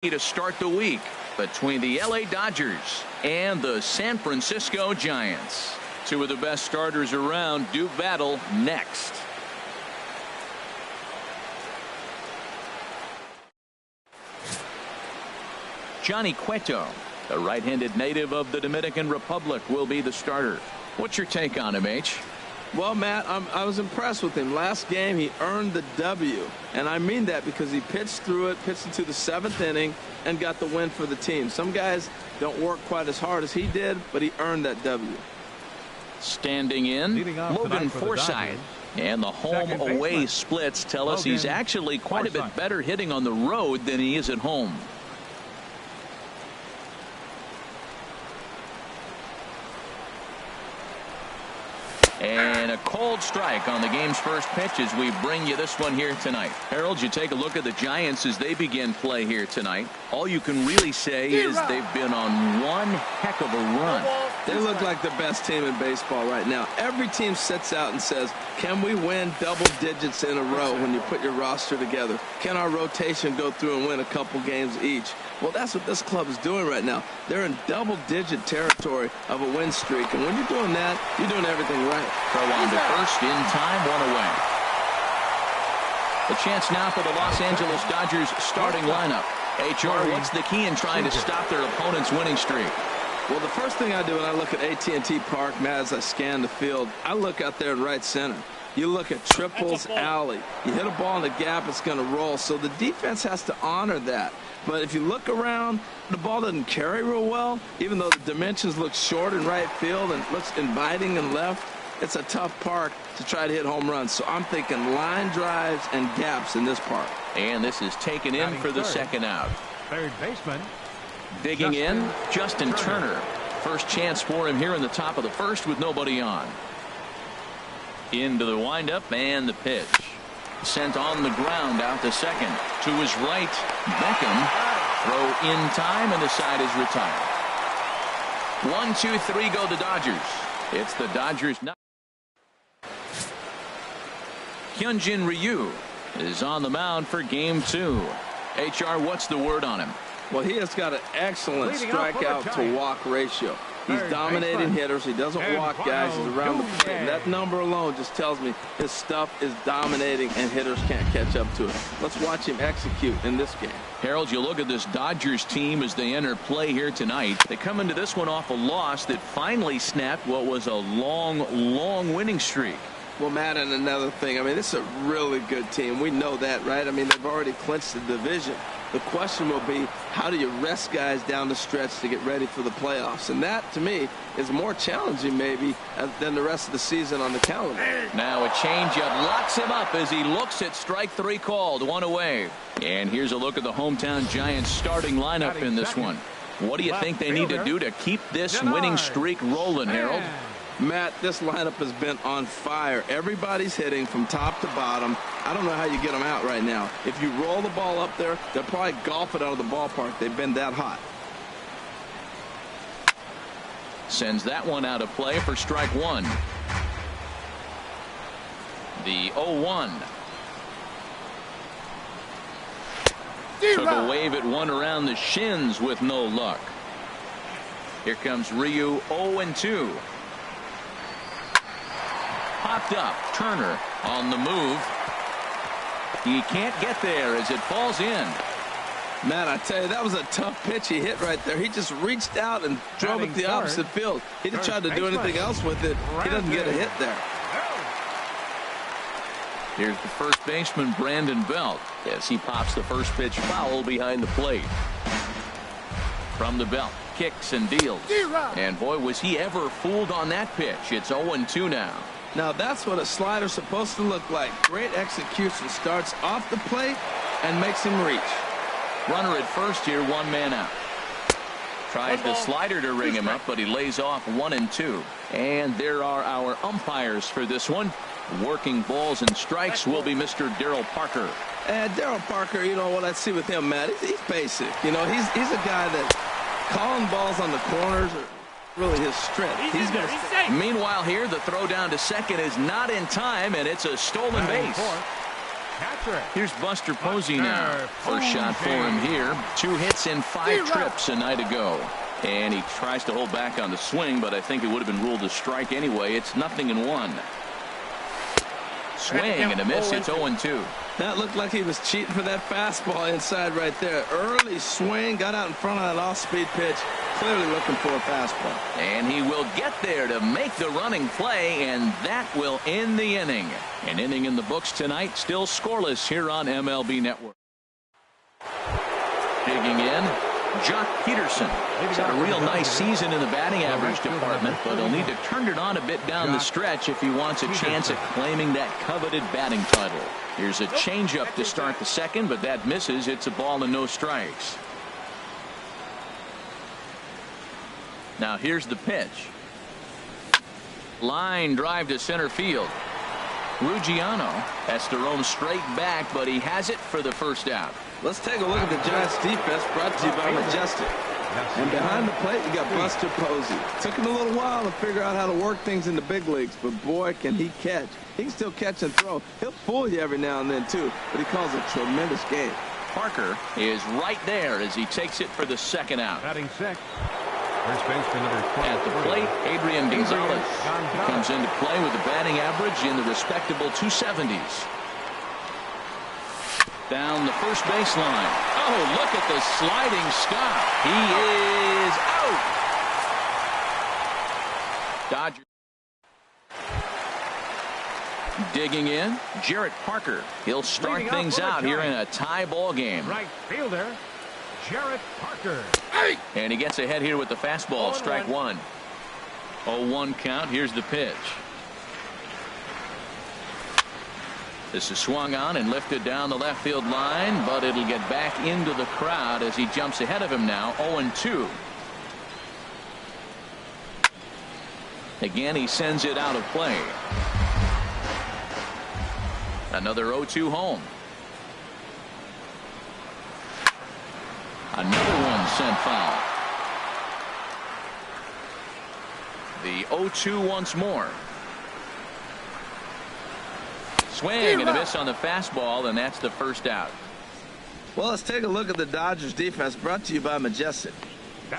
To start the week between the LA Dodgers and the San Francisco Giants. Two of the best starters around do battle next. Johnny Cueto, the right-handed native of the Dominican Republic, will be the starter. What's your take on him, H? Well, Matt, I was impressed with him. Last game, he earned the W. And I mean that because he pitched through it, pitched into the 7th inning, and got the win for the team. Some guys don't work quite as hard as he did, but he earned that W. Standing in, Logan Forsythe. And the home-away splits tell us he's actually quite a bit better hitting on the road than he is at home. And a cold strike on the game's first pitch as we bring you this one here tonight. Harold, you take a look at the Giants as they begin play here tonight. All you can really say is they've been on one heck of a run. They look like the best team in baseball right now. Every team sits out and says, can we win double digits in a row when you put your roster together? Can our rotation go through and win a couple games each? Well, that's what this club is doing right now. They're in double-digit territory of a win streak. And when you're doing that, you're doing everything right. Throw on to first, in time, one away. The chance now for the Los Angeles Dodgers starting lineup. HR, what's the key in trying to stop their opponent's winning streak? Well, the first thing I do when I look at AT&T Park, Matt, as I scan the field, I look out there in right center. You look at triples alley. You hit a ball in the gap, it's going to roll. So the defense has to honor that. But if you look around, the ball doesn't carry real well, even though the dimensions look short in right field and looks inviting in left. It's a tough park to try to hit home runs. So I'm thinking line drives and gaps in this park. And this is taken in for the second out. Third baseman. Digging in, Justin Turner. First chance for him here in the top of the first with nobody on. Into the windup and the pitch. Sent on the ground out to second. To his right, Beckham. Throw in time and the side is retired. 1, 2, 3 go the Dodgers. It's the Dodgers. Hyunjin Ryu is on the mound for game 2. HR, what's the word on him? Well, he has got an excellent strikeout to walk ratio. He's dominating hitters. He doesn't walk guys. He's around the plate. And that number alone just tells me his stuff is dominating and hitters can't catch up to it. Let's watch him execute in this game. Harold, you look at this Dodgers team as they enter play here tonight. They come into this one off a loss that finally snapped what was a long winning streak. Well, Matt, and another thing, I mean, this is a really good team. We know that, right? I mean, they've already clinched the division. The question will be, how do you rest guys down the stretch to get ready for the playoffs? And that, to me, is more challenging maybe than the rest of the season on the calendar. Now a changeup locks him up as he looks at strike 3 called, 1 away. And here's a look at the hometown Giants starting lineup in this one. What do you think they need to do to keep this winning streak rolling, Harold? Matt, this lineup has been on fire. Everybody's hitting from top to bottom. I don't know how you get them out right now. If you roll the ball up there, they'll probably golf it out of the ballpark. They've been that hot. Sends that one out of play for strike 1. The 0-1. Took a wave at one around the shins with no luck. Here comes Ryu, 0-2. Popped up. Turner on the move. He can't get there as it falls in. Matt, I tell you, that was a tough pitch he hit right there. He just reached out and drove it the opposite field. He didn't try to do anything else with it. He doesn't get a hit there. Here's the first baseman, Brandon Belt, as he pops the first pitch foul behind the plate. From the belt, kicks and deals. And boy, was he ever fooled on that pitch. It's 0-2 now. Now that's what a slider's supposed to look like. Great execution. Starts off the plate and makes him reach. Runner at first here, 1 man out. Tries the slider to ring him up, but he lays off 1 and 2. And there are our umpires for this one. Working balls and strikes will be Mr. Darryl Parker. And Darryl Parker, you know what I see with him, Matt, he's basic. You know, he's a guy that calling balls on the corners are really his strength. He's going to. Meanwhile, here the throw down to second is not in time, and it's a stolen base. Here's Buster Posey now. First shot for him here. 2 hits in 5 trips a night ago. And he tries to hold back on the swing, but I think it would have been ruled a strike anyway. It's 0-1. Swing and a miss. It's 0-2. That looked like he was cheating for that fastball inside right there. Early swing, got out in front of that off-speed pitch. Clearly looking for a fastball. And he will get there to make the running play, and that will end the inning. An inning in the books tonight, still scoreless here on MLB Network. Digging in, Jock Peterson. He's had a real nice season in the batting average department, but he'll need to turn it on a bit down the stretch if he wants a chance at claiming that coveted batting title. Here's a changeup to start the second, but that misses. It's a ball and no strikes. Now here's the pitch. Line drive to center field. Ruggiano has to roam straight back, but he has it for the first out. Let's take a look at the Giants defense, brought to you by Majestic. And behind the plate, you got Buster Posey. Took him a little while to figure out how to work things in the big leagues, but boy, can he catch. He can still catch and throw. He'll fool you every now and then, too, but he calls a tremendous game. Parker is right there as he takes it for the second out. Batting sixth. First baseman number 12. At the plate, Adrian Gonzalez comes into play with a batting average in the respectable 270s. Down the first baseline. Oh, look at the sliding stop. He is out. Dodgers. Digging in, Jarrett Parker. He'll start things out here in a tie ball game. Right fielder, Jarrett Parker. And he gets ahead here with the fastball. Strike one. 0-1 count. Here's the pitch. This is swung on and lifted down the left field line, but it'll get back into the crowd as he jumps ahead of him now. 0-2. Again, he sends it out of play. Another 0-2 home. Another one sent foul. The 0-2 once more. Swing and a miss on the fastball, and that's the first out. Well, let's take a look at the Dodgers defense, brought to you by Majestic.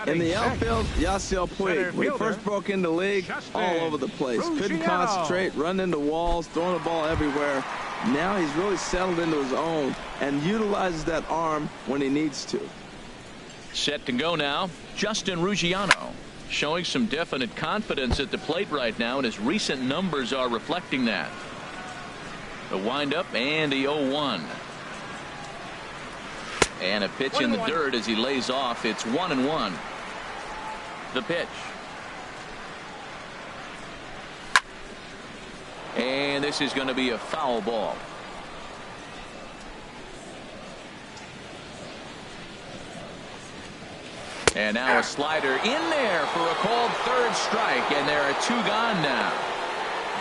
In the outfield, Yasiel Puig. When he first broke into the league, all over the place. Couldn't concentrate, run into walls, throwing the ball everywhere. Now he's really settled into his own and utilizes that arm when he needs to. Set to go now, Justin Ruggiano. Showing some definite confidence at the plate right now, and his recent numbers are reflecting that. The windup and the 0-1. And a pitch in the dirt as he lays off. It's 1-1. The pitch. And this is going to be a foul ball. And now a slider in there for a called third strike, and there are 2 gone now.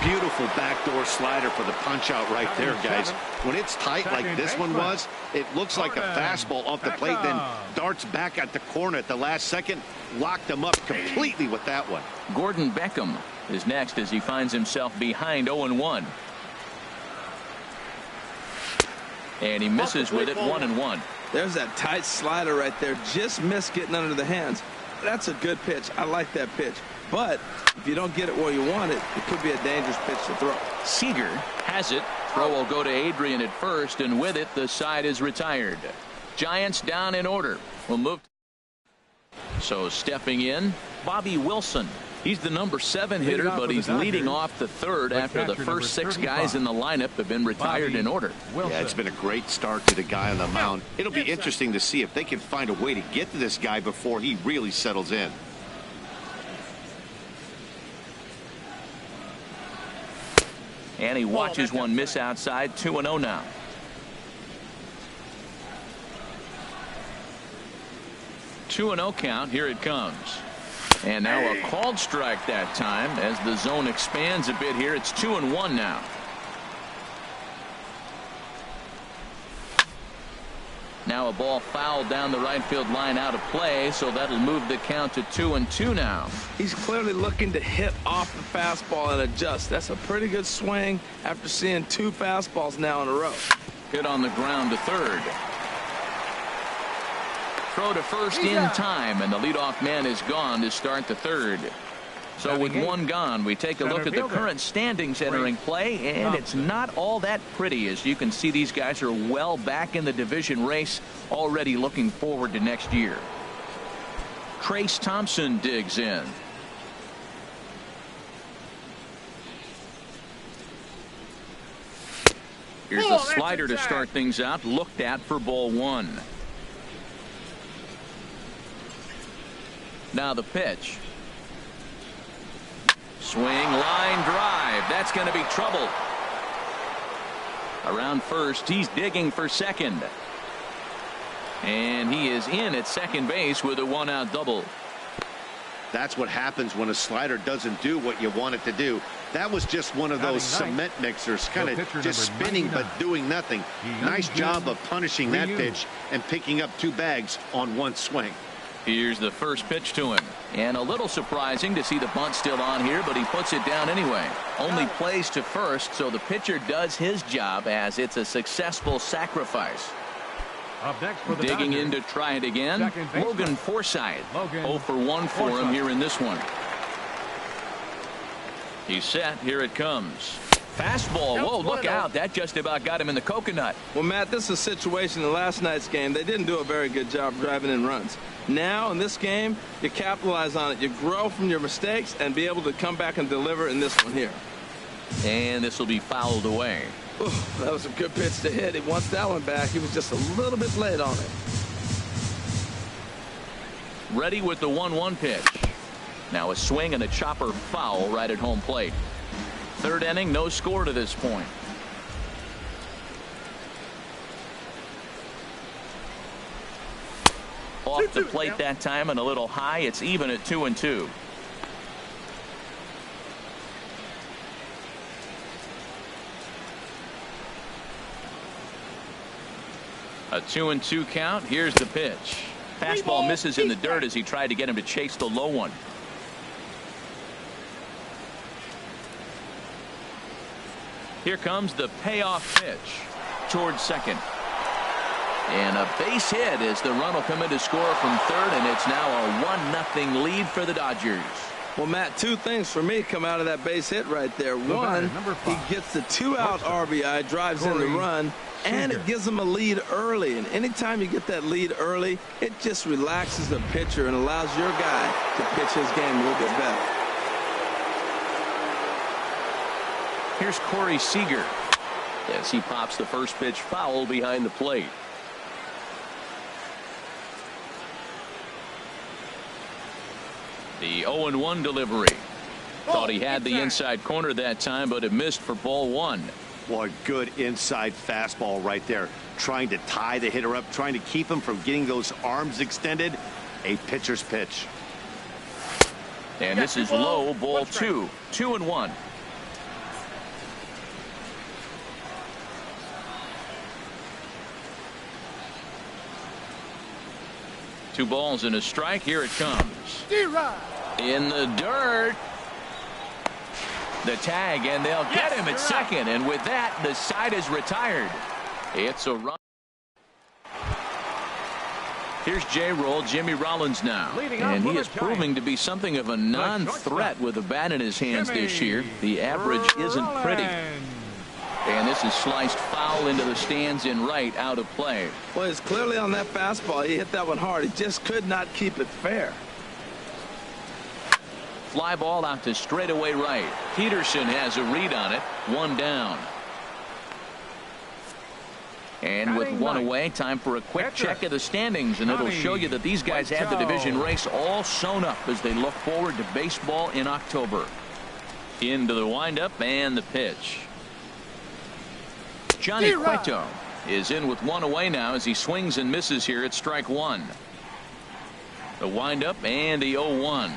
Beautiful backdoor slider for the punch out right there, guys. When it's tight like this one was, it looks like a fastball off the plate, then darts back at the corner at the last second. Locked him up completely with that one. Gordon Beckham is next as he finds himself behind 0-1. And he misses with it. 1-1. There's that tight slider right there. Just missed getting under the hands. That's a good pitch. I like that pitch. But if you don't get it where you want it, it could be a dangerous pitch to throw. Seager has it. Throw will go to Adrian at first, and with it, the side is retired. Giants down in order. We'll move. So stepping in, Bobby Wilson. He's the number 7 hitter, but he's leading off the third after the first 6 guys in the lineup have been retired in order. Yeah, it's been a great start to the guy on the mound. It'll be interesting to see if they can find a way to get to this guy before he really settles in. And he watches one miss outside. 2-0 now. Two 2-0 count. Here it comes. And now a called strike that time as the zone expands a bit here. It's 2-1 now. Now a ball fouled down the right field line out of play, so that'll move the count to 2-2 now. He's clearly looking to hit off the fastball and adjust. That's a pretty good swing after seeing 2 fastballs now in a row. Hit on the ground to third. Throw to first in time, and the leadoff man is gone to start the third. So with one gone, we take a look at the current standings entering play, and it's not all that pretty. As you can see, these guys are well back in the division race, already looking forward to next year. Trace Thompson digs in. Here's the slider to start things out, looked at for ball one. Now the pitch. Swing, line drive. That's going to be trouble. Around first, he's digging for second. And he is in at second base with a one-out double. That's what happens when a slider doesn't do what you want it to do. That was just one of those cement mixers, kind of just spinning but doing nothing. Nice job of punishing that pitch and picking up 2 bags on 1 swing. Here's the first pitch to him. And a little surprising to see the bunt still on here, but he puts it down anyway. Only plays to first, so the pitcher does his job as it's a successful sacrifice. Up next for the Digging Dodgers, in to try it again, Logan Forsythe. 0 for 1 for him here in this one. He's set. Here it comes. Fastball. Whoa, look out. That just about got him in the coconut. Well, Matt, this is a situation in last night's game. They didn't do a very good job driving in runs. Now, in this game, you capitalize on it. You grow from your mistakes and be able to come back and deliver in this one here. And this will be fouled away. Ooh, that was a good pitch to hit. He wants that one back. He was just a little bit late on it. Ready with the 1-1 pitch. Now a swing and a chopper foul right at home plate. Third inning, no score to this point. Off the plate that time and a little high. It's even at 2-2. A 2-2 count. Here's the pitch. Fastball misses in the dirt as he tried to get him to chase the low one. Here comes the payoff pitch towards second. And a base hit as the run will come in to score from third, and it's now a 1-0 lead for the Dodgers. Well, Matt, 2 things for me come out of that base hit right there. One, he gets the 2-out RBI, drives in the run, and it gives him a lead early. And anytime you get that lead early, it just relaxes the pitcher and allows your guy to pitch his game a little bit better. Here's Corey Seager as he pops the first pitch foul behind the plate. The 0-1 delivery. Thought he had the inside corner that time, but it missed for ball one. Boy, good inside fastball right there. Trying to tie the hitter up, trying to keep him from getting those arms extended. A pitcher's pitch. And this is low, ball 2. 2-1. Two balls and a strike. Here it comes. In the dirt. The tag, and they'll get him at second. And with that, the side is retired. It's a run. Here's J-Roll, Jimmy Rollins now. And he is proving to be something of a non-threat with a bat in his hands this year. The average isn't pretty. And this is sliced foul into the stands in right, out of play. Well, it's clearly on that fastball. He hit that one hard. He just could not keep it fair. Fly ball out to straightaway right. Peterson has a read on it. One down. And with one away, time for a quick check of the standings, and it'll show you that these guys have the division race all sewn up as they look forward to baseball in October. Into the windup and the pitch. Johnny Cueto is in with one away now as he swings and misses here at strike one. The windup and the 0-1.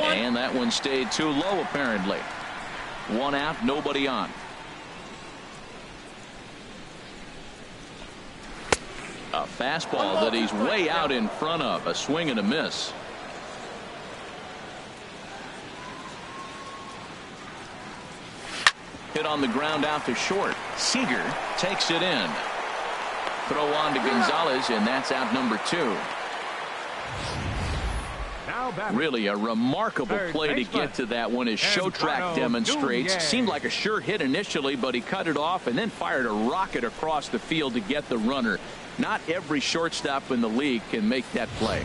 And that one stayed too low apparently. One out, nobody on. A fastball that he's way out in front of. A swing and a miss. Hit on the ground out to short. Seager takes it in. Throw on to Gonzalez, and that's out number 2. Really a remarkable play to get to that one, as Showtrack demonstrates. Seemed like a sure hit initially, but he cut it off and then fired a rocket across the field to get the runner. Not every shortstop in the league can make that play.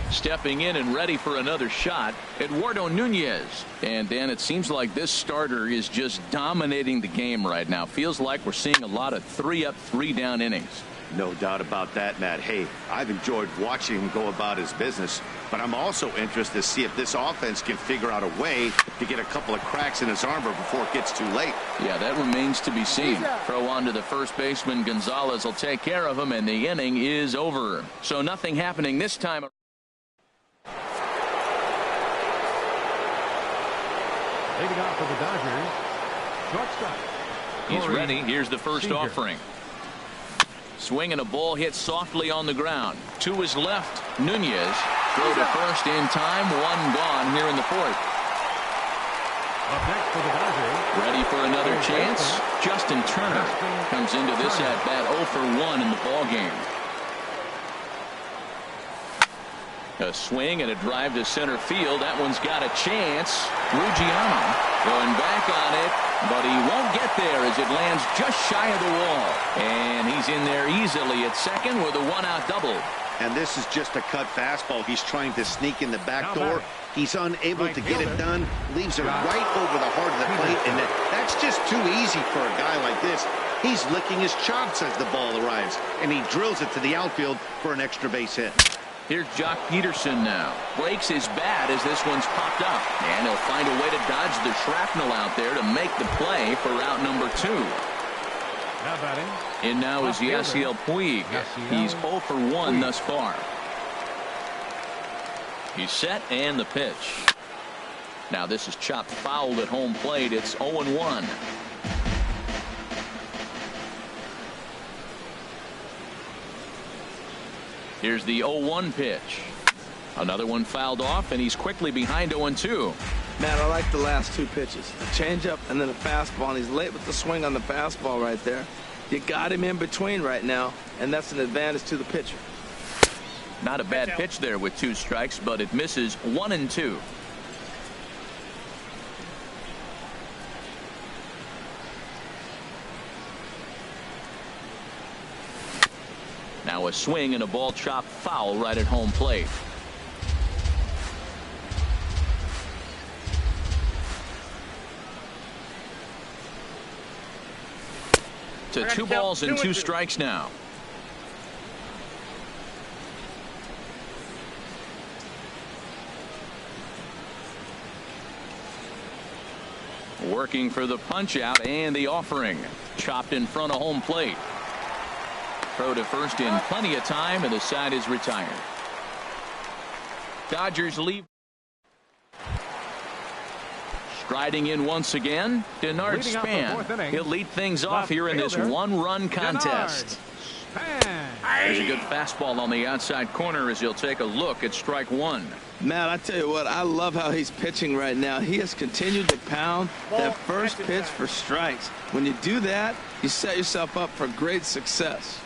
Stepping in and ready for another shot, Eduardo Nunez. And Dan, it seems like this starter is just dominating the game right now. Feels like we're seeing a lot of 3-up, 3-down innings. No doubt about that, Matt. Hey, I've enjoyed watching him go about his business, but I'm also interested to see if this offense can figure out a way to get a couple of cracks in his armor before it gets too late. Yeah, that remains to be seen. Throw on to the first baseman. Gonzalez will take care of him, and the inning is over. So nothing happening this time. Leading off for the Dodgers, shortstop. He's ready. Here's the first offering. Swing and a ball hit softly on the ground. To his left, Nunez. Throw to first in time. One gone here in the 4th. Up next for the Dodgers. Ready for another chance. Justin Turner comes into this at bat 0 for 1 in the ball game. A swing and a drive to center field. That one's got a chance. Ruggiano going back on it, but he won't get there as it lands just shy of the wall. And he's in there easily at second with a 1-out double. And this is just a cut fastball. He's trying to sneak in the back door. He's unable to get it done. Leaves it right over the heart of the plate, and that's just too easy for a guy like this. He's licking his chops as the ball arrives, and he drills it to the outfield for an extra base hit. Here's Jock Peterson now. Breaks his bat as this one's popped up. And he'll find a way to dodge the shrapnel out there to make the play for out number 2. Now batting. And now is Yasiel Puig. He's 0 for 1 thus far. He's set and the pitch. Now this is chopped foul at home plate. It's 0-1. Here's the 0-1 pitch. Another one fouled off, and he's quickly behind 0-2. Man, I like the last 2 pitches. A changeup and then a fastball, and he's late with the swing on the fastball right there. You got him in between right now, and that's an advantage to the pitcher. Not a bad pitch there with 2 strikes, but it misses 1-2. Now a swing and a ball chopped foul right at home plate. To 2 balls and 2 strikes now. Working for the punch out and the offering. Chopped in front of home plate. Throw to first in plenty of time, and the side is retired. Dodgers leave. Striding in once again, Denard Span. He'll lead things off here in this 1-run contest. There's a good fastball on the outside corner as he'll take a look at strike 1. Man, I tell you what, I love how he's pitching right now. He has continued to pound that first pitch for strikes. When you do that, you set yourself up for great success.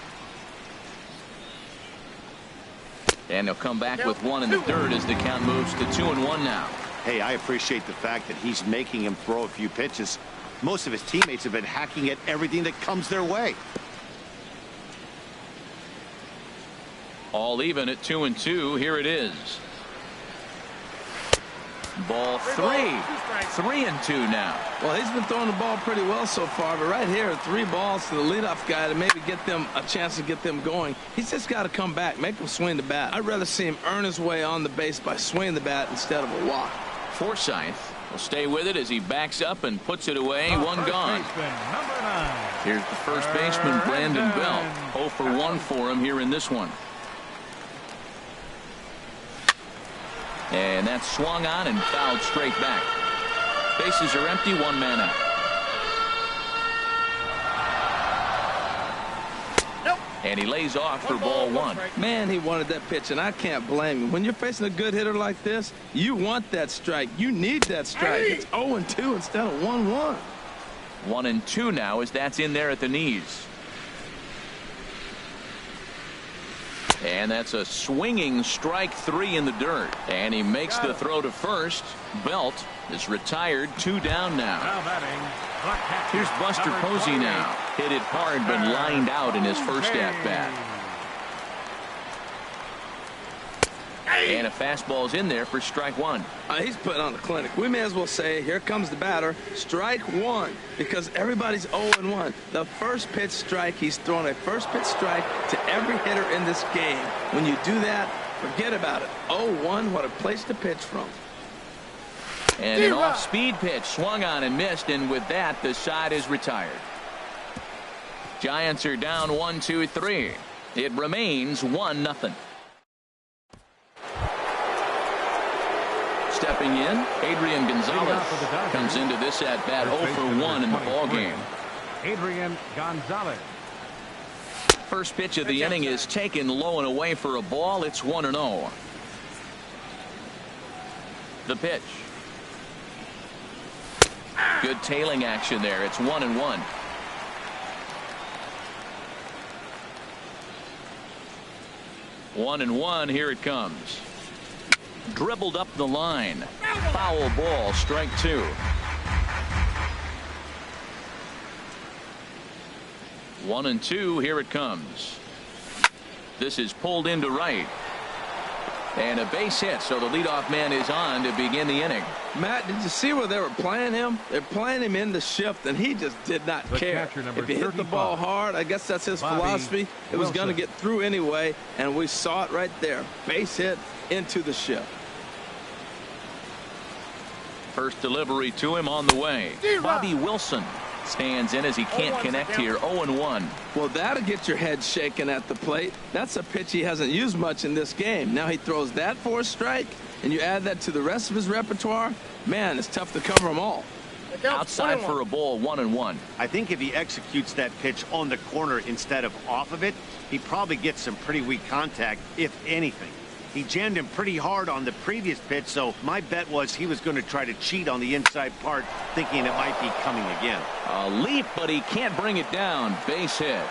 And he'll come back with 1 in the 3rd as the count moves to 2-1 now. Hey, I appreciate the fact that he's making him throw a few pitches. Most of his teammates have been hacking at everything that comes their way. All even at 2-2. Here it is. Ball 3. 3-2 now. Well, he's been throwing the ball pretty well so far, but right here, 3 balls to the leadoff guy to maybe get them a chance to get them going. He's just got to come back, make him swing the bat. I'd rather see him earn his way on the base by swinging the bat instead of a walk. Forsythe will stay with it as he backs up and puts it away. 1 gone. Here's the first baseman, Brandon Belt. 0 for 1 for him here in this one. And that's swung on and fouled straight back. Bases are empty, 1 man out. And he lays off for ball 1. Man, he wanted that pitch, and I can't blame him. When you're facing a good hitter like this, you want that strike. You need that strike. It's 0-2 instead of 1-1. 1-2 now as that's in there at the knees. And that's a swinging strike 3 in the dirt. And he makes the throw to first. Belt is retired. 2 down now. Here's Buster Posey now. Hit it hard but lined out in his first at-bat. And a fastball's in there for strike 1. He's putting on the clinic. We may as well say, here comes the batter. Strike 1, because everybody's 0-1. The first pitch strike, he's throwing a first pitch strike to every hitter in this game. When you do that, forget about it. 0-1, what a place to pitch from. And an off-speed pitch swung on and missed, and with that, the side is retired. Giants are down 1-2-3. It remains 1-0. Stepping in, Adrian Gonzalez comes into this at-bat 0-for-1 in the ballgame. Adrian Gonzalez. First pitch of the inning is taken low and away for a ball. It's 1-0. The pitch. Good tailing action there. It's 1-1. One and one. Here it comes. Dribbled up the line. Foul ball. Strike 2. 1-2. Here it comes. This is pulled into right. And a base hit, so the leadoff man is on to begin the inning. Matt, did you see where they were playing him? They're playing him in the shift, and he just did not care. If he hit the ball hard, I guess that's his philosophy. It was going to get through anyway, and we saw it right there. Base hit into the shift. First delivery to him on the way. Bobby Wilson stands in as he can't connect here. 0-1. Well, that'll get your head shaken at the plate. That's a pitch he hasn't used much in this game. Now he throws that for a strike, and you add that to the rest of his repertoire. Man, it's tough to cover them all. Outside for a ball. 1-1. I think if he executes that pitch on the corner instead of off of it, he probably gets some pretty weak contact, if anything. He jammed him pretty hard on the previous pitch, so my bet was he was going to try to cheat on the inside part, thinking it might be coming again. A leap, but he can't bring it down. Base hit.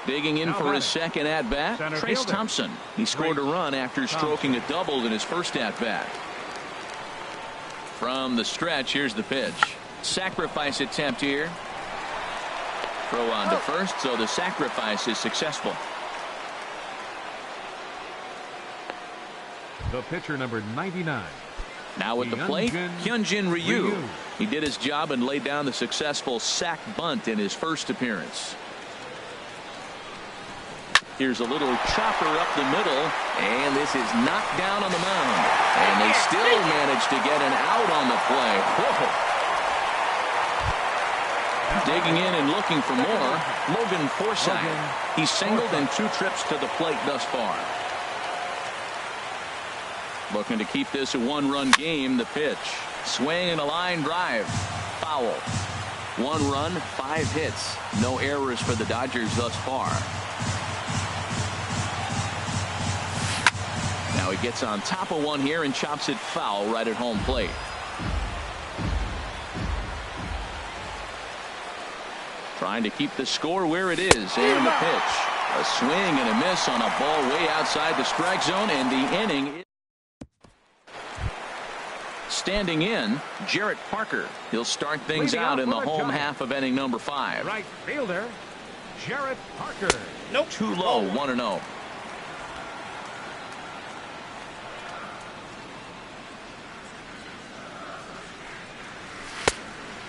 Digging in for his second at-bat, Trace Thompson. He scored a run after stroking a double in his first at-bat. From the stretch, here's the pitch. Sacrifice attempt here. Throw on to first, so the sacrifice is successful. The pitcher, number 99. Now at the plate, Hyunjin Ryu. He did his job and laid down the successful sac bunt in his first appearance. Here's a little chopper up the middle, and this is knocked down on the mound. And they still manage to get an out on the play. Whoa. Digging in and looking for more, Logan Forsythe. He's singled in 2 trips to the plate thus far. Looking to keep this a 1-run game. The pitch. Swing and a line drive. Foul. 1 run, 5 hits. No errors for the Dodgers thus far. Now he gets on top of one here and chops it foul right at home plate. Trying to keep the score where it is. And the pitch. A swing and a miss on a ball way outside the strike zone, and the inning. Standing in, Jarrett Parker. He'll start things out in the home half of inning number 5. Right fielder, Jarrett Parker. Nope. Too low. 1-0.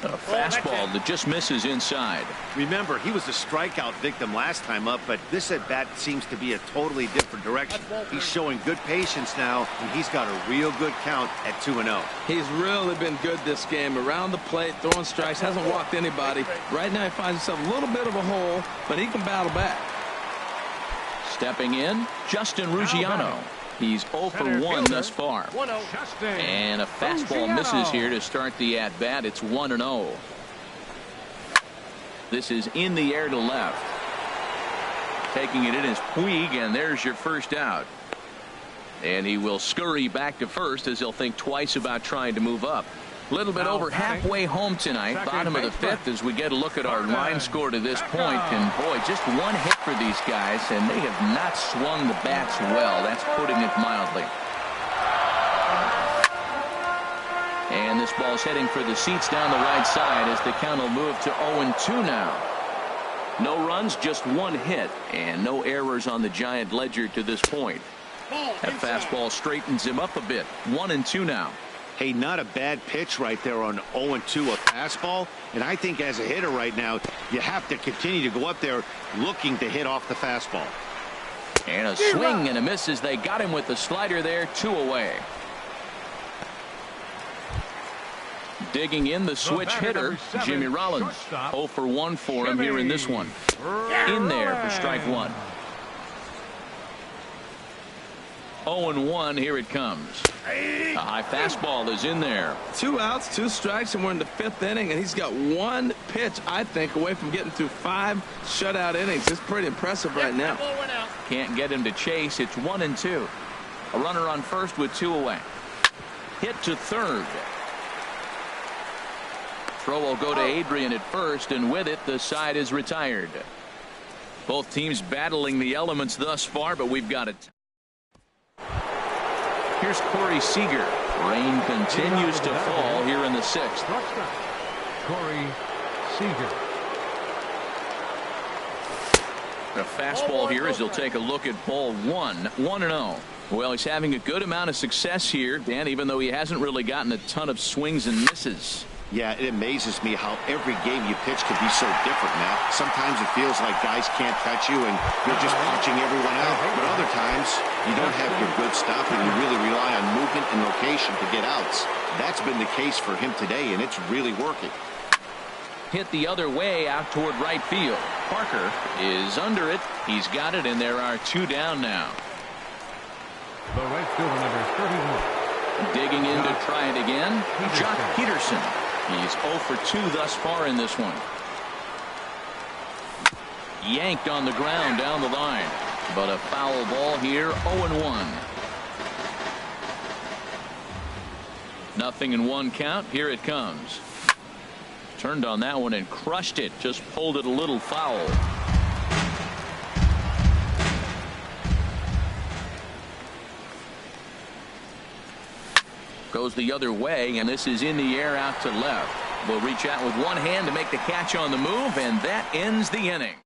A fastball that just misses inside. Remember, he was a strikeout victim last time up, but this at-bat seems to be a totally different direction. He's showing good patience now, and he's got a real good count at 2-0. He's really been good this game. Around the plate, throwing strikes, hasn't walked anybody. Right now he finds himself a little bit of a hole, but he can battle back. Stepping in, Justin Ruggiano. He's 0-for-1 thus far. And a fastball misses here to start the at-bat. It's 1-0. This is in the air to left. Taking it in is Puig, and there's your first out. And he will scurry back to first as he'll think twice about trying to move up. A little bit over halfway home tonight, bottom of the fifth, as we get a look at our line score to this point. And boy, just one hit for these guys, and they have not swung the bats well. That's putting it mildly. And this ball's heading for the seats down the right side as the count will move to 0-2 now. No runs, just one hit, and no errors on the Giant ledger to this point. That fastball straightens him up a bit. 1-2 now. Hey, not a bad pitch right there on 0-2, a fastball. And I think as a hitter right now, you have to continue to go up there looking to hit off the fastball. And a swing and a miss as they got him with the slider there, 2 away. Digging in the switch hitter, Jimmy Rollins. 0 for 1 for him here in this one. In there for strike 1. 0-1, here it comes. A high fastball is in there. 2 outs, 2 strikes, and we're in the 5th inning, and he's got 1 pitch, I think, away from getting through 5 shutout innings. It's pretty impressive right now. Can't get him to chase. It's 1-2. A runner on first with 2 away. Hit to third. Throw will go to Adrian at first, and with it, the side is retired. Both teams battling the elements thus far, but we've got it. Here's Corey Seager. Rain continues to fall here in the 6th. Corey Seager. A fastball here as he'll take a look at ball 1. 1-0. Well, he's having a good amount of success here, Dan, even though he hasn't really gotten a ton of swings and misses. Yeah, it amazes me how every game you pitch can be so different, Matt. Sometimes it feels like guys can't touch you and you're just punching everyone out. But other times, you don't have your good stuff and you really rely on movement and location to get outs. That's been the case for him today, and it's really working. Hit the other way out toward right field. Parker is under it. He's got it, and there are 2 down now. The right fielder, number 31. Digging in to try it again, Jock Peterson. He's 0 for 2 thus far in this one. Yanked on the ground down the line, but a foul ball here. 0-1. Nothing in 1 count. Here it comes. Turned on that one and crushed it. Just pulled it a little foul. Goes the other way, and this is in the air out to left. Will reach out with one hand to make the catch on the move, and that ends the inning.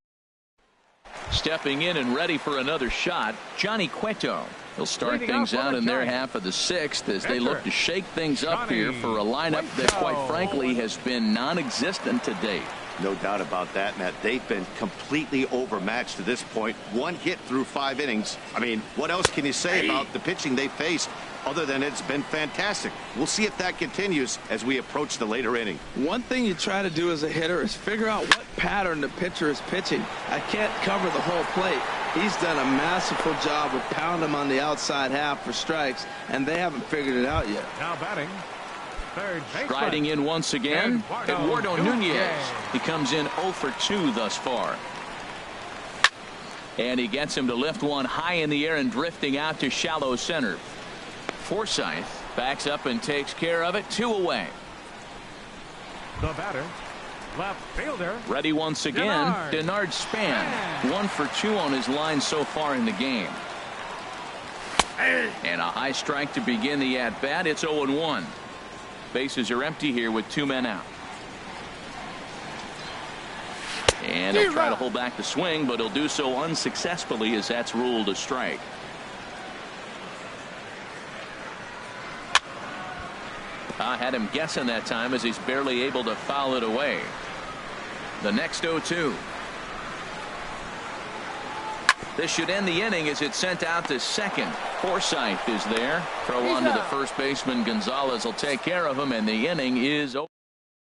Stepping in and ready for another shot, Johnny Cueto. He'll start things out in their half of the 6th as they look to shake things up here for a lineup that, quite frankly, has been non-existent to date. No doubt about that, Matt. They've been completely overmatched to this point. 1 hit through 5 innings. I mean, what else can you say about the pitching they faced other than it's been fantastic? We'll see if that continues as we approach the later inning. One thing you try to do as a hitter is figure out what pattern the pitcher is pitching. I can't cover the whole plate. He's done a masterful job of pounding him on the outside half for strikes, and they haven't figured it out yet. Now batting. Striding in once again, Eduardo Nunez. He comes in 0 for 2 thus far. And he gets him to lift one high in the air and drifting out to shallow center. Forsythe backs up and takes care of it. 2 away. The batter, left fielder. Ready once again, Denard Span. 1 for 2 on his line so far in the game. And a high strike to begin the at-bat. It's 0-1. Bases are empty here with 2 men out. And he'll try to hold back the swing, but he'll do so unsuccessfully as that's ruled a strike. I had him guessing that time as he's barely able to foul it away. The next 0-2. This should end the inning as it's sent out to second. Forsythe is there. Throw on to the first baseman. Gonzalez will take care of him, and the inning is over.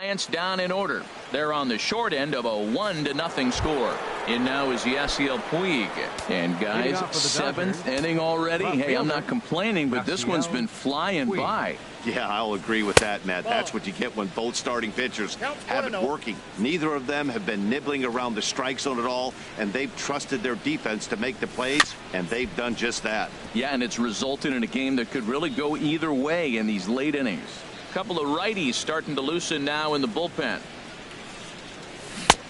Giants down in order. They're on the short end of a 1-0 score. In now is Yasiel Puig. And guys, 7th inning already. Hey, I'm not complaining, but this one's been flying by. Yeah, I'll agree with that, Matt. That's what you get when both starting pitchers have it working. Neither of them have been nibbling around the strike zone at all, and they've trusted their defense to make the plays, and they've done just that. Yeah, and it's resulted in a game that could really go either way in these late innings. A couple of righties starting to loosen now in the bullpen.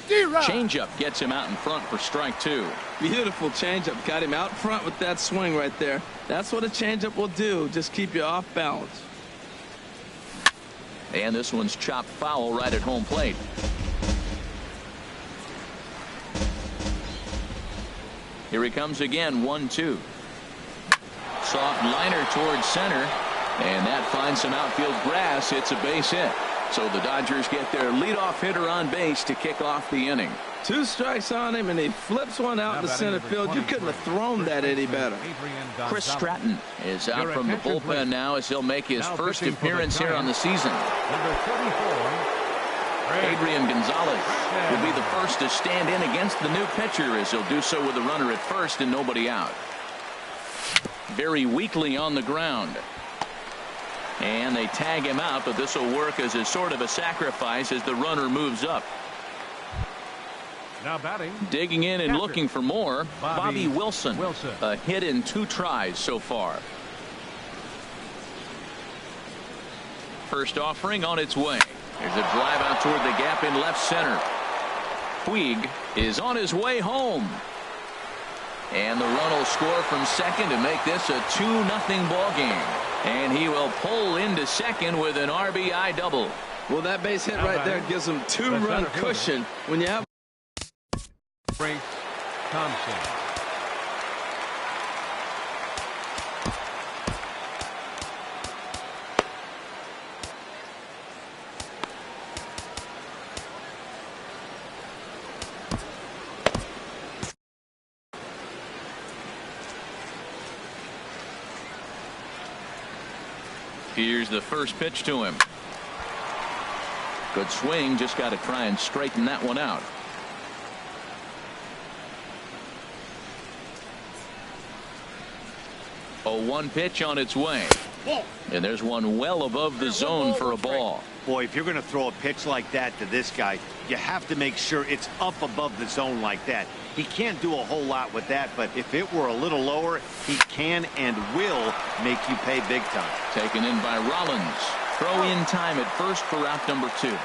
Changeup gets him out in front for strike 2. Beautiful changeup. Got him out front with that swing right there. That's what a changeup will do. Just keep you off balance. And this one's chopped foul right at home plate. Here he comes again, 1-2. Soft liner towards center, and that finds some outfield grass. It's a base hit. So the Dodgers get their leadoff hitter on base to kick off the inning. 2 strikes on him, and he flips one out in the center field. You couldn't have thrown that any better. Chris Stratton is out from the bullpen now as he'll make his first appearance here on the season. Adrian Gonzalez will be the first to stand in against the new pitcher as he'll do so with a runner at first and nobody out. Very weakly on the ground. And they tag him out, but this will work as a sort of a sacrifice as the runner moves up. Now batting. Digging in and looking for more, Bobby Wilson. A hit in 2 tries so far. First offering on its way. There's a drive out toward the gap in left center. Puig is on his way home. And the run will score from second to make this a 2-0 ball game. And he will pull into second with an RBI double. Well, that base hit right there gives him 2-run cushion when you have Frank Thompson. Here's the first pitch to him. Good swing, just got to try and straighten that one out. A 1 pitch on its way. And there's one well above the zone for a ball. Boy, if you're going to throw a pitch like that to this guy, you have to make sure it's up above the zone like that. He can't do a whole lot with that, but if it were a little lower, he can and will make you pay big time. Taken in by Rollins. Throw in time at first for out number 2.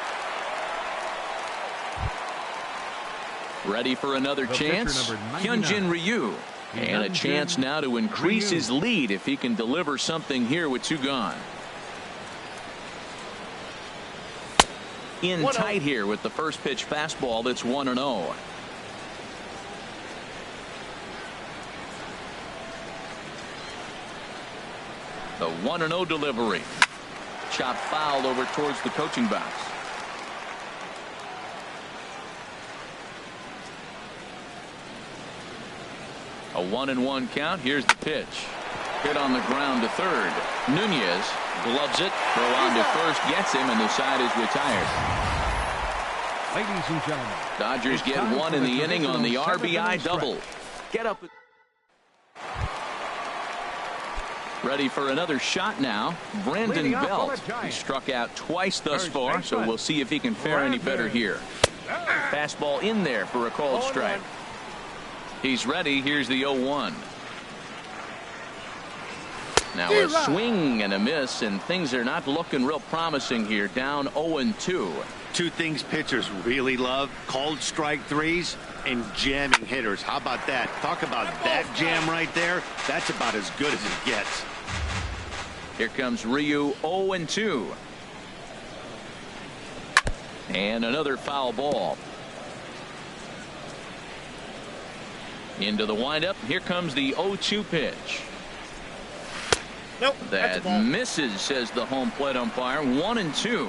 Ready for another chance. Hyunjin Ryu. And a chance now to increase his lead if he can deliver something here with 2 gone. In tight here with the first pitch fastball that's 1-0. The 1-0 delivery. Chop foul over towards the coaching box. A 1-1 count. Here's the pitch. Hit on the ground to third. Nunez gloves it. Throw on to first. Gets him, and the side is retired. Ladies and gentlemen, Dodgers get 1 in the inning on the RBI double. Get up. Ready for another shot now. Brandon Belt. He struck out twice thus far, so we'll see if he can fare any better here. Fastball in there for a called strike. He's ready. Here's the 0-1. Now a swing and a miss, and things are not looking real promising here. Down 0-2. 2 things pitchers really love: called strike threes and jamming hitters. How about that? Talk about that jam right there. That's about as good as it gets. Here comes Ryu. 0-2. And another foul ball. Into the windup. Here comes the 0-2 pitch. Nope, that misses, says the home plate umpire. 1-2.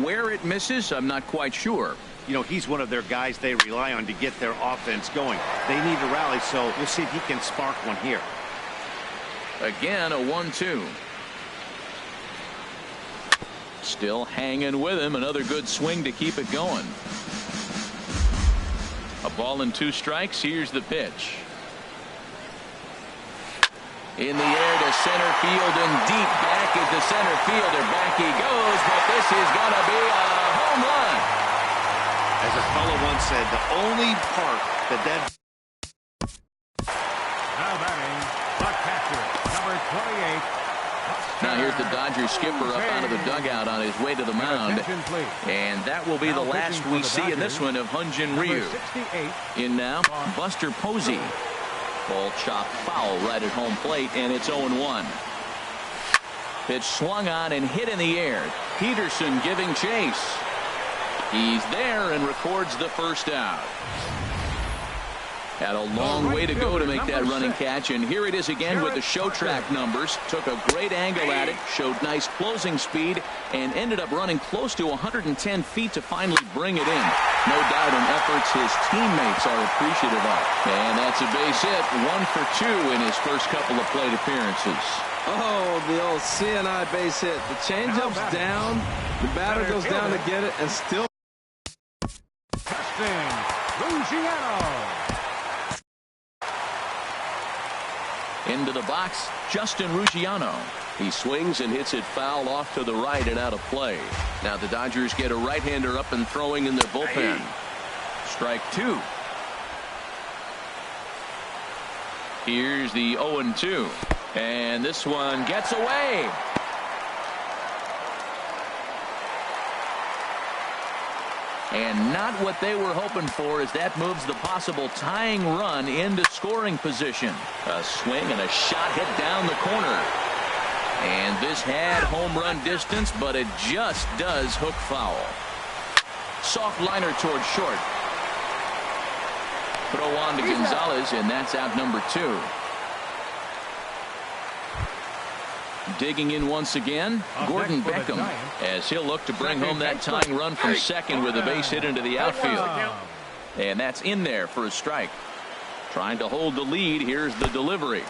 Where it misses, I'm not quite sure. You know, he's one of their guys they rely on to get their offense going. They need to rally, so we'll see if he can spark one here. Again, a 1-2. Still hanging with him. Another good swing to keep it going. A ball and 2 strikes. Here's the pitch. In the air to center field and deep. Back is the center fielder. Back he goes, but this is going to be a home run. As a fellow once said, the only park that Now batting, the catcher, number 28. Now here's the Dodgers skipper up out of the dugout on his way to the mound. And that will be the last we see in this one of Hyun-Jin Ryu. In now, Buster Posey. Ball chopped foul right at home plate, and it's 0-1. Pitch swung on and hit in the air. Peterson giving chase. He's there and records the first out. Had a long way to go to make that running catch, and here it is again with the show track numbers. Took a great angle at it, showed nice closing speed, and ended up running close to 110 feet to finally bring it in. No doubt in efforts his teammates are appreciative of. And that's a base hit, 1 for 2 in his first couple of plate appearances. Oh, the old CNI base hit. The changeup's down, the batter goes down to get it, and still. Testing, Luciano. Into the box, Justin Ruggiano. He swings and hits it foul off to the right and out of play. Now the Dodgers get a right-hander up and throwing in their bullpen. Strike 2. Here's the 0-2. And this one gets away. And not what they were hoping for, as that moves the possible tying run into scoring position. A swing and a shot hit down the corner. And this had home run distance, but it just does hook foul. Soft liner toward short. Throw on to Gonzalez, and that's out number 2. Digging in once again, Gordon Beckham, as he'll look to bring home that tying run from second with a base hit into the outfield. And that's in there for a strike. Trying to hold the lead. Here's the delivery.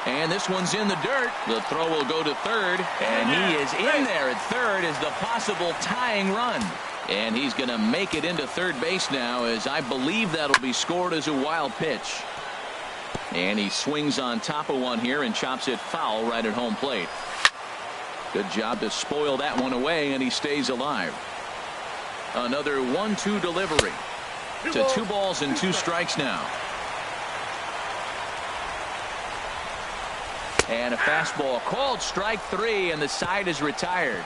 And this one's in the dirt. The throw will go to third. And he is in there at third as the possible tying run. And he's going to make it into third base now, as I believe that'll be scored as a wild pitch. And he swings on top of one here and chops it foul right at home plate. Good job to spoil that one away, and he stays alive. Another 1-2 delivery to 2 balls and 2 strikes now. And a fastball called strike 3, and the side is retired.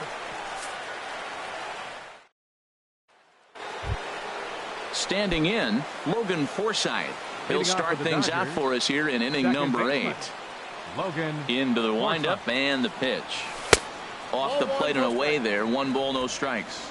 Standing in, Logan Forsythe. He'll start things out for us here in inning number 8. Logan into the windup and the pitch. Off the plate and away there. 1 ball, no strikes.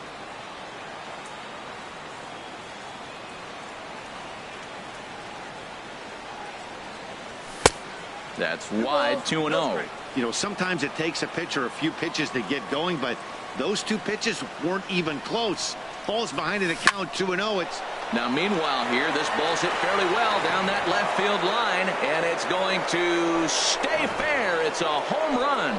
That's wide, 2-0. You know, sometimes it takes a pitcher a few pitches to get going, but those 2 pitches weren't even close. Falls behind in the count, 2-0. It's now, meanwhile, here, this ball's hit fairly well down that left field line, and it's going to stay fair. It's a home run.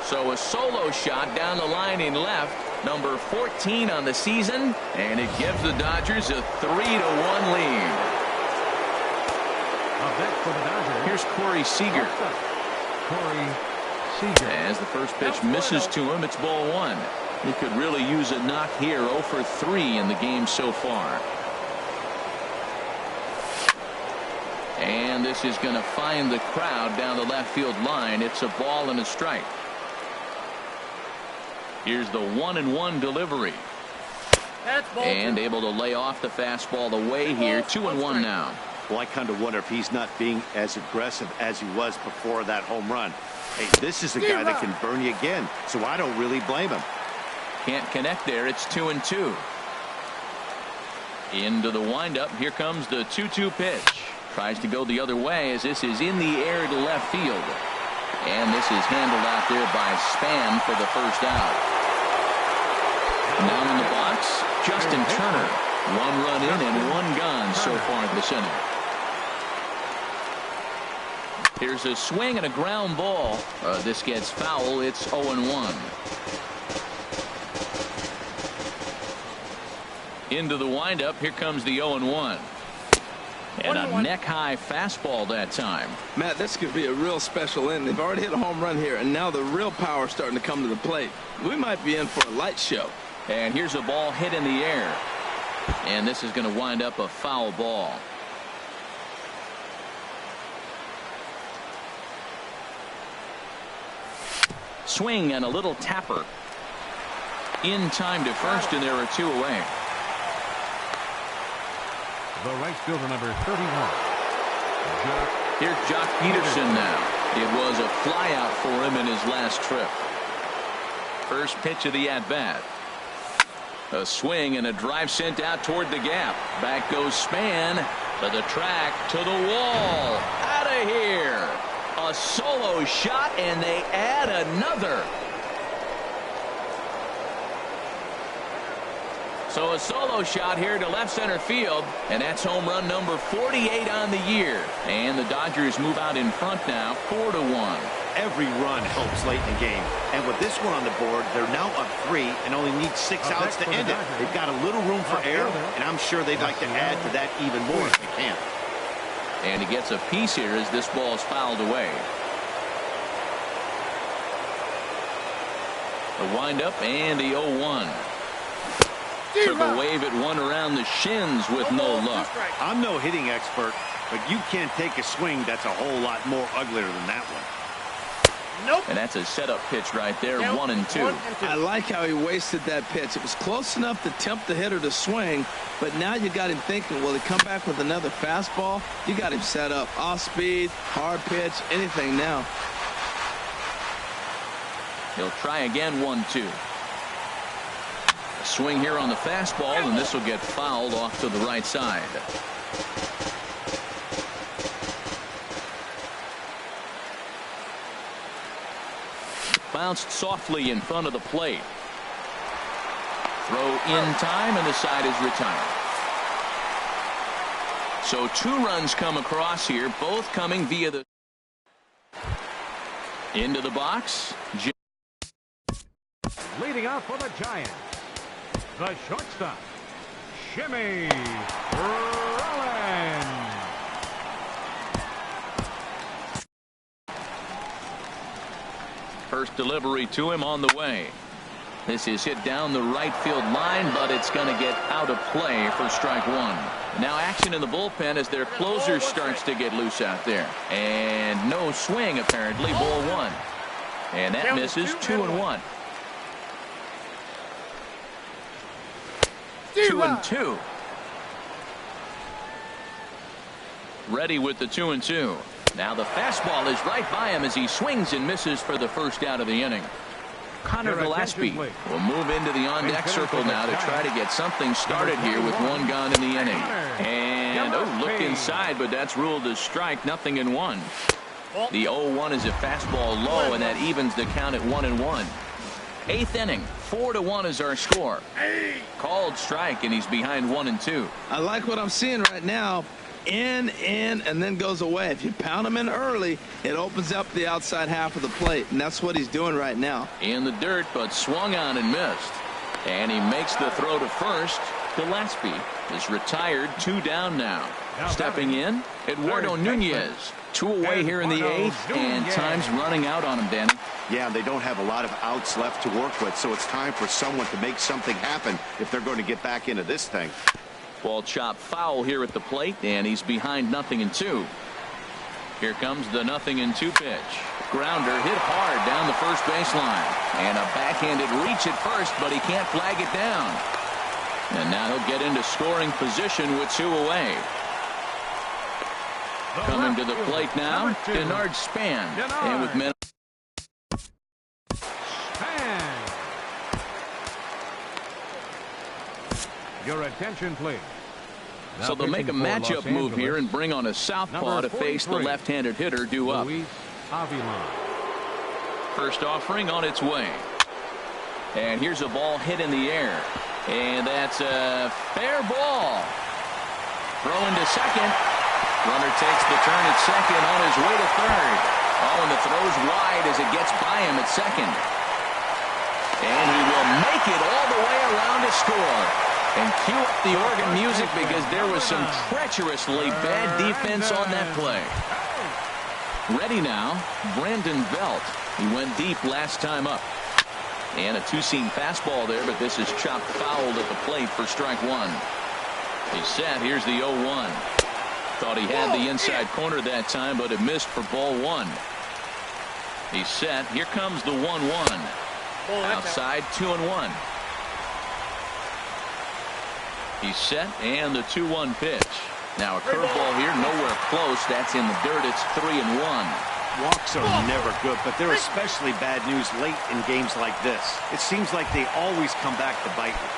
So a solo shot down the line in left, number 14 on the season, and it gives the Dodgers a 3-1 lead. For the Dodgers. Here's Corey Seager. As the first pitch misses to him, it's ball 1. He could really use a knock here. 0 for 3 in the game so far. And this is going to find the crowd down the left field line. It's a ball and a strike. Here's the 1-1 delivery. And able to lay off the fastball away here. 2-1 now. Well, I kind of wonder if he's not being as aggressive as he was before that home run. Hey, this is a guy that can burn you again, so I don't really blame him. Can't connect there. It's 2-2. Into the windup. Here comes the 2-2 pitch. Tries to go the other way as this is in the air to left field. And this is handled out there by Span for the first out. Now in the box, Justin Turner. 1 run in and 1 gone so far in this inning. Here's a swing and a ground ball. This gets foul. It's 0-1. Into the windup. Here comes the 0-1. And a neck-high fastball that time. Matt, this could be a real special inning. They've already hit a home run here, and now the real power is starting to come to the plate. We might be in for a light show. And here's a ball hit in the air. And this is going to wind up a foul ball. Swing and a little tapper. In time to first, and there are 2 away. The right fielder, number 31. Here's Jock Peterson now. It was a flyout for him in his last trip. First pitch of the at-bat. A swing and a drive sent out toward the gap. Back goes Span to the track, to the wall. Out of here. A solo shot, and they add another. So a solo shot here to left center field, and that's home run number 48 on the year. And the Dodgers move out in front now, 4-1. Every run helps late in the game. And with this one on the board, they're now up 3 and only need 6 outs to end it. They've got a little room for error, and I'm sure they'd like to add to that even more if they can. And he gets a piece here as this ball is fouled away. The windup and the 0-1. Took a wave at one around the shins with no luck. I'm no hitting expert, but you can't take a swing that's a whole lot more uglier than that one. Nope. And that's a setup pitch right there, 1-2. I like how he wasted that pitch. It was close enough to tempt the hitter to swing, but now you got him thinking, will he come back with another fastball? You got him set up. Off speed, hard pitch, anything now. He'll try again, 1-2. Swing here on the fastball, and this will get fouled off to the right side. Bounced softly in front of the plate. Throw in time, and the side is retired. So 2 runs come across here, both coming via the into the box. Leading off for the Giants, the shortstop, Jimmy Rollins. First delivery to him on the way. This is hit down the right field line, but it's going to get out of play for strike 1. Now action in the bullpen as their closer starts to get loose out there. And no swing, apparently. Ball 1. And that misses. 2-1. 2-2. Ready with the 2-2. Now the fastball is right by him as he swings and misses for the first out of the inning. Connor Gillespie will move into the on-deck circle now to try to get something started here with 1 gone in the inning. And, looked inside, but that's ruled as strike, 0-1. The 0-1 is a fastball low, and that evens the count at 1-1. 8th inning, 4-1 is our score. Called strike, and he's behind 1-2. I like what I'm seeing right now. In, and then goes away. If you pound him in early, it opens up the outside half of the plate, and that's what he's doing right now. In the dirt, but swung on and missed. And he makes the throw to first. Gillespie is retired, 2 down now. Stepping in, Eduardo Nunez. 2 away here in the 8th, and time's running out on him, Danny. Yeah, they don't have a lot of outs left to work with, so it's time for someone to make something happen if they're going to get back into this thing. Ball chopped foul here at the plate, and he's behind 0-2. Here comes the 0-2 pitch. Grounder hit hard down the first baseline. And a backhanded reach at first, but he can't flag it down. And now he'll get into scoring position with 2 away. Coming to the plate now, Denard Span. And with men. Your attention, please. So they'll make a matchup move here and bring on a southpaw to face the left-handed hitter due up. First offering on its way. And here's a ball hit in the air. And that's a fair ball. Throw into second. Runner takes the turn at second on his way to third. Oh, and the throw's wide as it gets by him at second. And he will make it all the way around to score. And cue up the organ music because there was some treacherously bad defense on that play. Ready now, Brandon Belt. He went deep last time up. And a two-seam fastball there, but this is chopped fouled at the plate for strike one. He's set. Here's the 0-1. Thought he had the inside corner that time, but it missed for ball one. He's set. Here comes the 1-1. Outside, 2-1. He's set, and the 2-1 pitch. Now a curveball here, nowhere close. That's in the dirt. It's 3-1. Walks are never good, but they're especially bad news late in games like this. It seems like they always come back to bite you.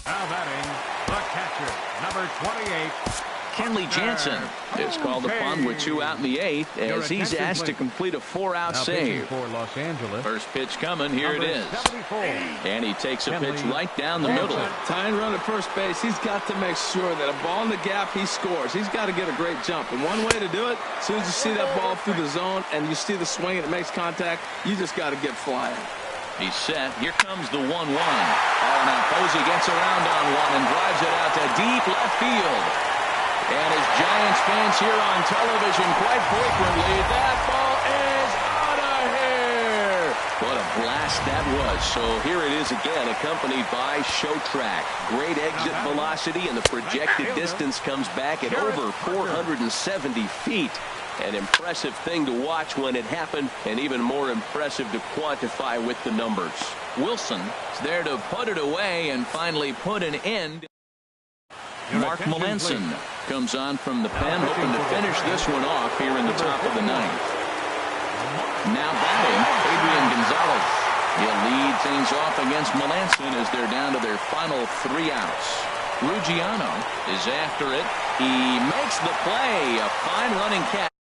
Now batting, the catcher, number 28. Kenley Jansen is called upon with 2 out in the 8th as he's asked to complete a 4-out save. For Los Angeles. First pitch coming. Here it is. 74. And he takes a pitch right down the middle. Tying run at first base, he's got to make sure that a ball in the gap, he scores. He's got to get a great jump. And one way to do it, as soon as you see that ball through the zone and you see the swing and it makes contact, you just got to get flying. He's set. Here comes the 1-1. Oh, now Posey gets around on one and drives it out to deep left field. And as Giants fans hear on television quite frequently, that ball is out of here. What a blast that was. So here it is again, accompanied by Show Track. Great exit velocity, and the projected distance comes back at over 470 feet. An impressive thing to watch when it happened, and even more impressive to quantify with the numbers. Wilson is there to put it away and finally put an end. Mark Melanson comes on from the pen, hoping to finish this one off here in the top of the 9th. Now batting, Adrian Gonzalez. He'll lead things off against Melanson as they're down to their final 3 outs. Ruggiano is after it. He makes the play. A fine running catch.